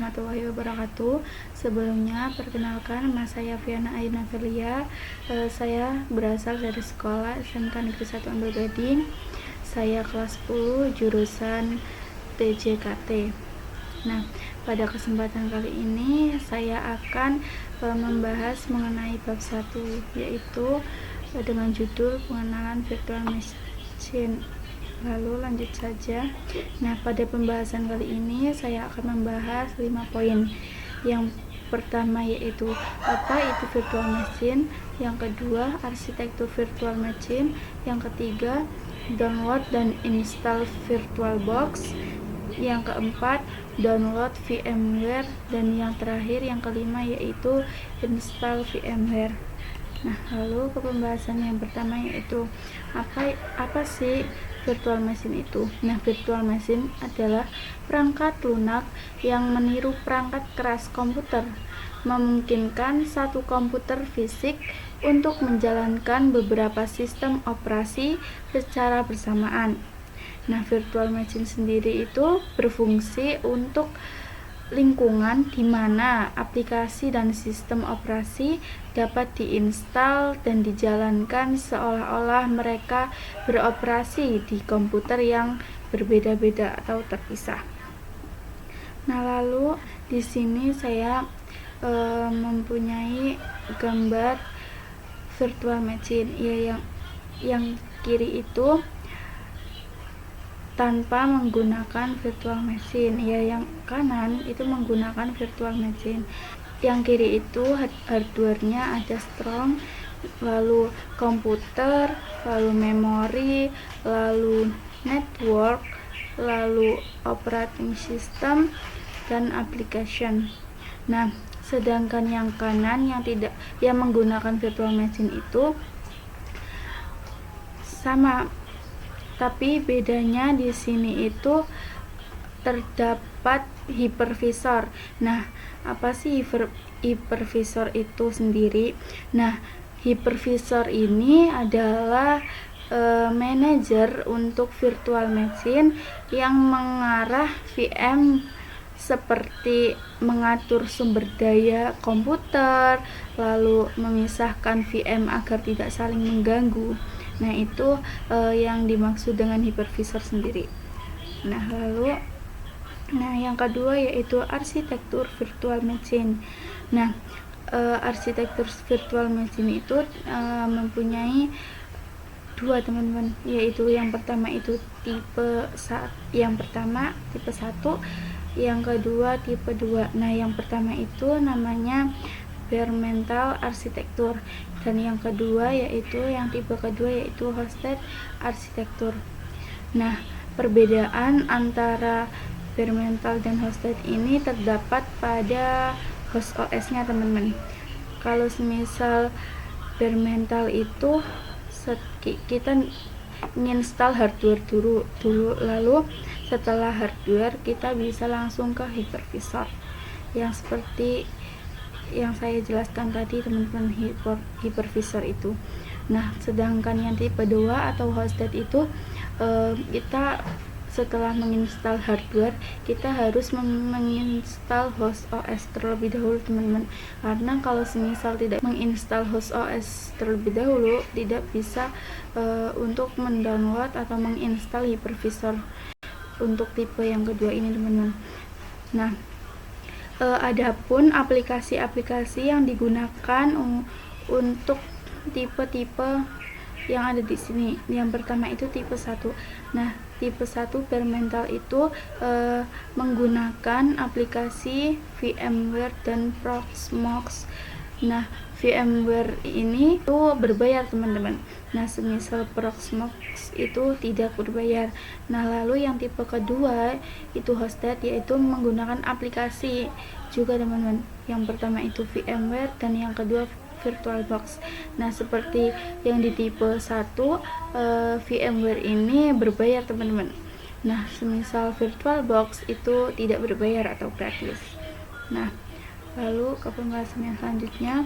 warahmatullahi wabarakatuh. Sebelumnya, perkenalkan, nama saya Viana Ayuna Felia. Saya berasal dari sekolah SMK Negeri 1 Ambil Gading. Saya kelas 10, jurusan TJKT. Nah, pada kesempatan kali ini saya akan membahas mengenai bab 1, yaitu dengan judul pengenalan virtual machine. Lalu lanjut saja. Nah, pada pembahasan kali ini saya akan membahas 5 poin. Yang pertama yaitu apa itu virtual machine, yang kedua arsitektur virtual machine, yang ketiga download dan install VirtualBox, yang keempat download VMware, dan yang terakhir yang kelima yaitu install VMware. Nah, lalu ke pembahasan yang pertama yaitu apa sih virtual machine itu? Nah, virtual machine adalah perangkat lunak yang meniru perangkat keras komputer, memungkinkan satu komputer fisik untuk menjalankan beberapa sistem operasi secara bersamaan. Nah, virtual machine sendiri itu berfungsi untuk lingkungan di mana aplikasi dan sistem operasi dapat diinstal dan dijalankan seolah-olah mereka beroperasi di komputer yang berbeda-beda atau terpisah. Nah, lalu di sini saya mempunyai gambar virtual machine. Ya, yang kiri itu tanpa menggunakan virtual machine, ya yang kanan itu menggunakan virtual machine. Yang kiri itu hardware-nya ada strong, lalu komputer, lalu memori, lalu network, lalu operating system, dan application. Nah, sedangkan yang kanan yang menggunakan virtual machine itu sama, tapi bedanya di sini itu terdapat hypervisor. Nah, apa sih hypervisor itu sendiri? Nah, hypervisor ini adalah manajer untuk virtual machine yang mengarah VM seperti mengatur sumber daya komputer, lalu memisahkan VM agar tidak saling mengganggu. Nah, itu yang dimaksud dengan hypervisor sendiri. Nah, yang kedua yaitu arsitektur virtual machine. Nah, arsitektur virtual machine itu mempunyai dua, teman-teman, yaitu yang pertama itu tipe 1, yang kedua tipe 2. Nah, yang pertama itu namanya bare metal arsitektur, dan yang kedua yaitu yang tipe kedua yaitu hosted arsitektur. Nah, perbedaan antara bare metal dan hosted ini terdapat pada host OS-nya, teman-teman. Kalau semisal bare metal itu kita menginstal hardware dulu, lalu setelah hardware kita bisa langsung ke hypervisor yang seperti yang saya jelaskan tadi, teman-teman, hypervisor itu. Nah, sedangkan yang tipe 2 atau hosted itu kita setelah menginstal hardware kita harus menginstal host OS terlebih dahulu, teman-teman, karena kalau semisal tidak menginstal host OS terlebih dahulu tidak bisa untuk mendownload atau menginstal hypervisor untuk tipe yang kedua ini, teman-teman. Nah, adapun aplikasi-aplikasi yang digunakan untuk tipe-tipe yang ada di sini. Yang pertama itu tipe 1. Nah, tipe 1 bare metal itu menggunakan aplikasi VMware dan Proxmox. Nah, VMware ini tuh berbayar, teman-teman. Nah, semisal Proxmox itu tidak berbayar. Nah, lalu yang tipe kedua itu hosted, yaitu menggunakan aplikasi juga, teman-teman. Yang pertama itu VMware dan yang kedua VirtualBox. Nah, seperti yang di tipe 1 VMware ini berbayar, teman-teman. Nah, semisal VirtualBox itu tidak berbayar atau gratis. Nah, lalu ke pembahasan yang selanjutnya,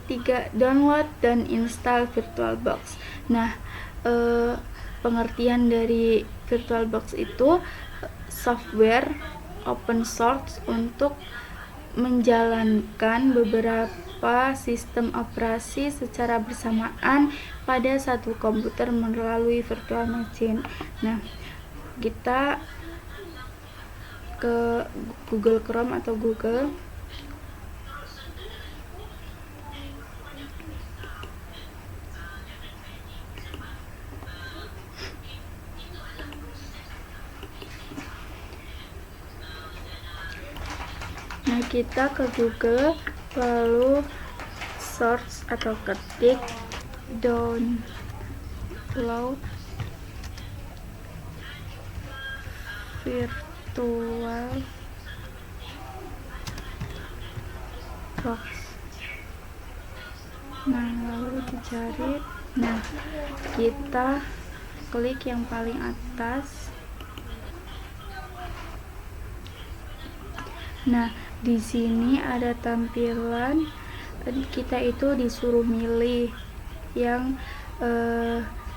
3. Download dan install VirtualBox. Nah, pengertian dari VirtualBox itu software open source untuk menjalankan beberapa sistem operasi secara bersamaan pada satu komputer melalui virtual machine. Nah, kita ke Google Chrome atau Google. Nah, kita ke Google, lalu search atau ketik download virtual box. Nah, lalu dicari. Nah, kita klik yang paling atas. Nah, di sini ada tampilan kita itu disuruh milih yang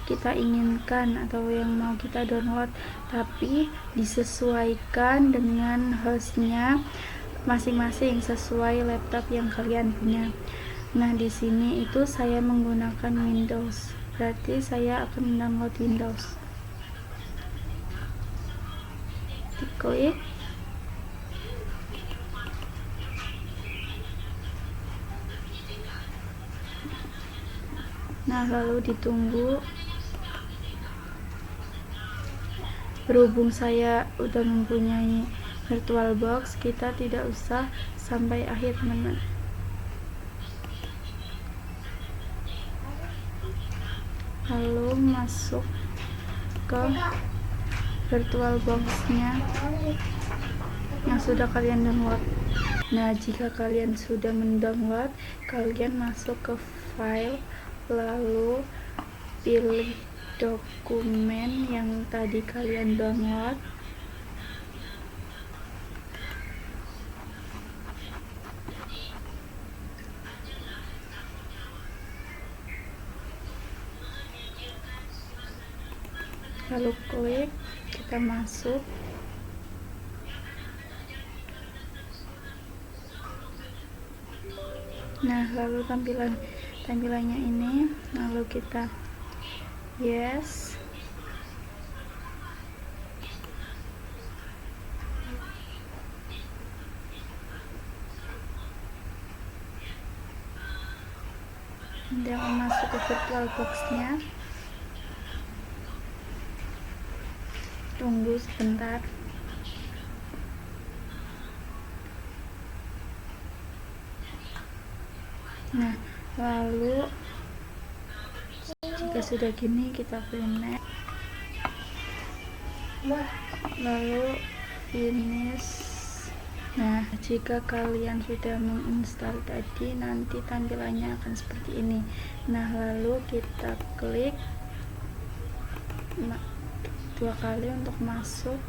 kita inginkan atau yang mau kita download, tapi disesuaikan dengan hostnya masing-masing sesuai laptop yang kalian punya. Nah, di sini itu saya menggunakan Windows, berarti saya akan mendownload Windows. Diklik. Nah, lalu ditunggu. Berhubung saya udah mempunyai VirtualBox, kita tidak usah sampai akhir, teman-teman. Lalu masuk ke VirtualBox-nya yang sudah kalian download. Nah, jika kalian sudah mendownload, kalian masuk ke file, lalu pilih dokumen yang tadi kalian download. Lalu klik, kita masuk. Nah, lalu tampilannya ini, lalu kita yes. Dia akan masuk ke VirtualBox-nya. Tunggu sebentar. Nah, lalu jika sudah gini, kita finish. Lalu finish. Nah, jika kalian sudah menginstal tadi, nanti tampilannya akan seperti ini. Nah, lalu kita klik 2 kali untuk masuk.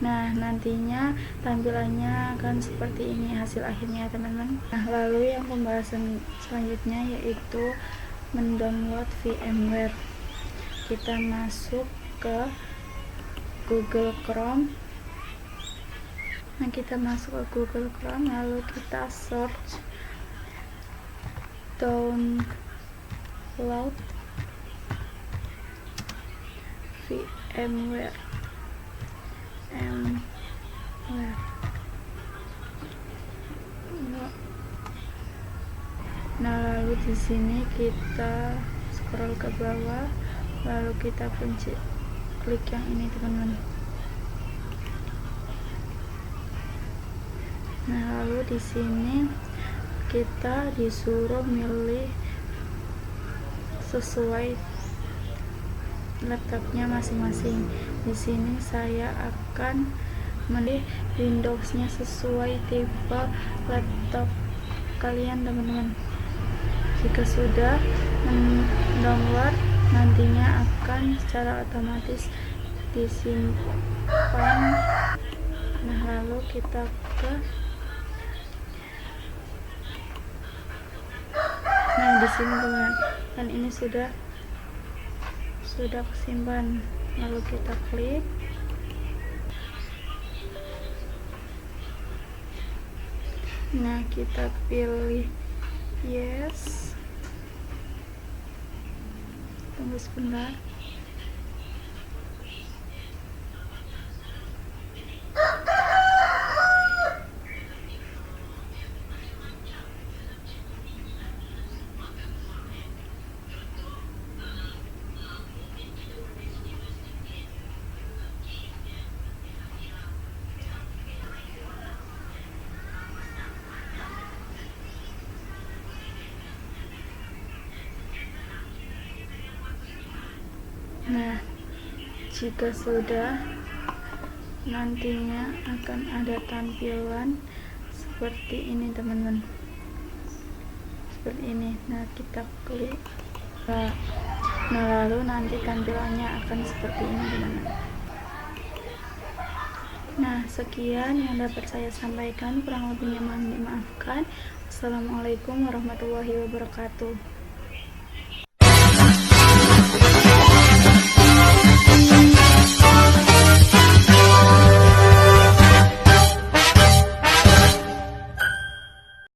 Nah, nantinya tampilannya akan seperti ini hasil akhirnya, teman-teman. Nah, lalu yang pembahasan selanjutnya yaitu mendownload VMware. Kita masuk ke Google Chrome. Nah, kita masuk ke Google Chrome, lalu kita search download VMware. Nah, lalu di sini kita scroll ke bawah, lalu kita klik yang ini, teman-teman. Nah, lalu di sini kita disuruh milih sesuai laptopnya masing-masing. Di sini saya akan memilih Windows-nya sesuai tipe laptop kalian, teman-teman. Jika sudah mendownload, nantinya akan secara otomatis disimpan. Nah, lalu kita di sini, teman-teman, dan ini sudah kesimpan. Lalu kita klik. Nah, kita pilih yes. Tunggu sebentar. Nah, jika sudah, nantinya akan ada tampilan seperti ini teman-teman, seperti ini. Nah, kita klik. Nah, lalu nanti tampilannya akan seperti ini teman-teman. Nah, sekian yang dapat saya sampaikan, kurang lebihnya mohon dimaafkan. Assalamualaikum warahmatullahi wabarakatuh.